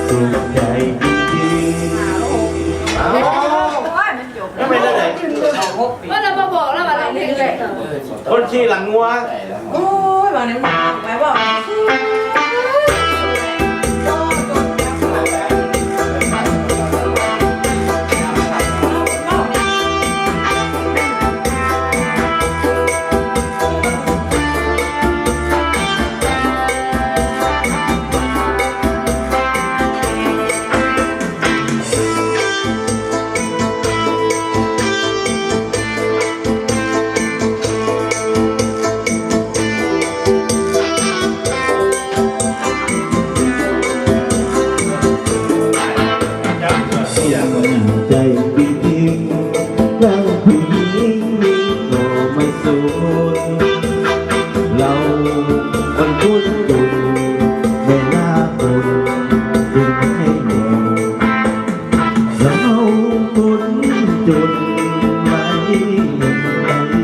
สุขใจจริงๆไม่เป็นไรว่าเรามาบอกแล้วอะไรเรื่อย คนขี่หลังงัวโอ้ยบางนั้นหมายว่าใจจริงๆเราผู้หญิงนี่ก็ไม่สูญเราคนพูดจุดเวลาคนจึงให้แน่เราคนจุดไม่เงิน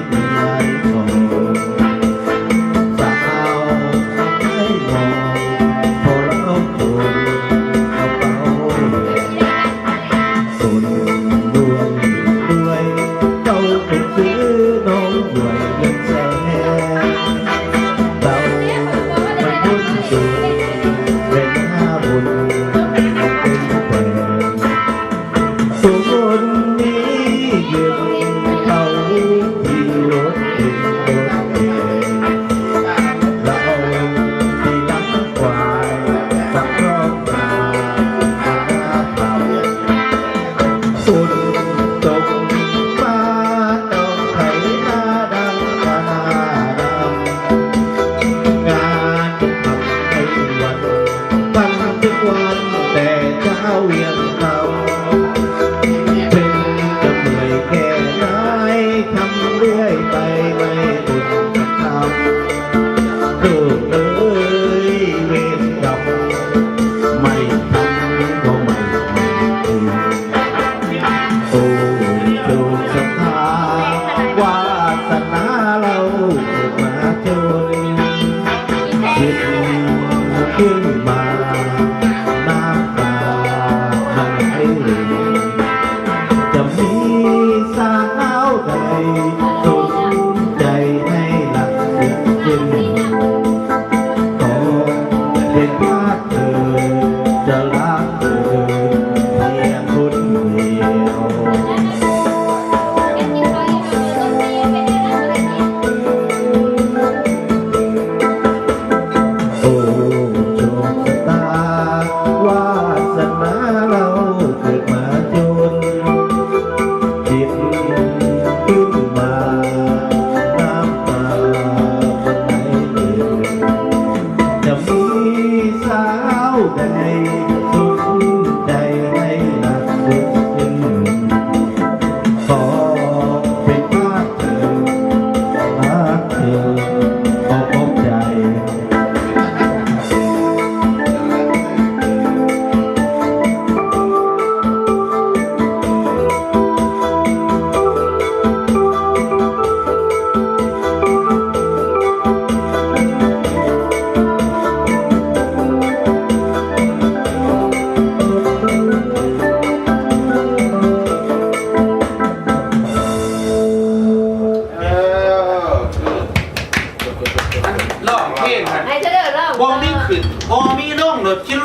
ไม่ไหลของสาวให้มองพอเราคนกระเป๋าคนรวยเราไปซื้อน้องรวยเงินแสนเรามันบุญสุดเป็นหน้าบุญเป็นแต่คนนี้ยืนเขาที่รถติดรถแห่เราที่รักควายสักรอบมาเป่าสุดตกมาต้องไถนาดังขนาดงานทำให้วันฟังทุกวันแต่เช้ายังทำเป็นจะเหนื่อยแค่ไหนทำเรื่อยไปไม่หยุดทำเอ้ยเวรกรรมไม่ทำก็ไม่ถึงโอ้ดวงชะตาวาสนาเราเกิดมาจนคิดขึ้นมาน้ำตามันไหลจะมีสาวใดสนใจให้หลักจริงขอเป็นว่าเธอจะรักเธอเพียงคนเดียว โอ้โชคชะตาวาสนาเราเกิดมาจนจิตขึ้นมาน้ำตามันไหลจะมีสาวใดสนใจให้หนักสุดสิ้นขอเป็นว่าเธอรักเธอขอพบใจลอกเพลงฮะ ๆให้เธอเด้อเริ่ม บอมีขึ้นบอมีลงเลยคิด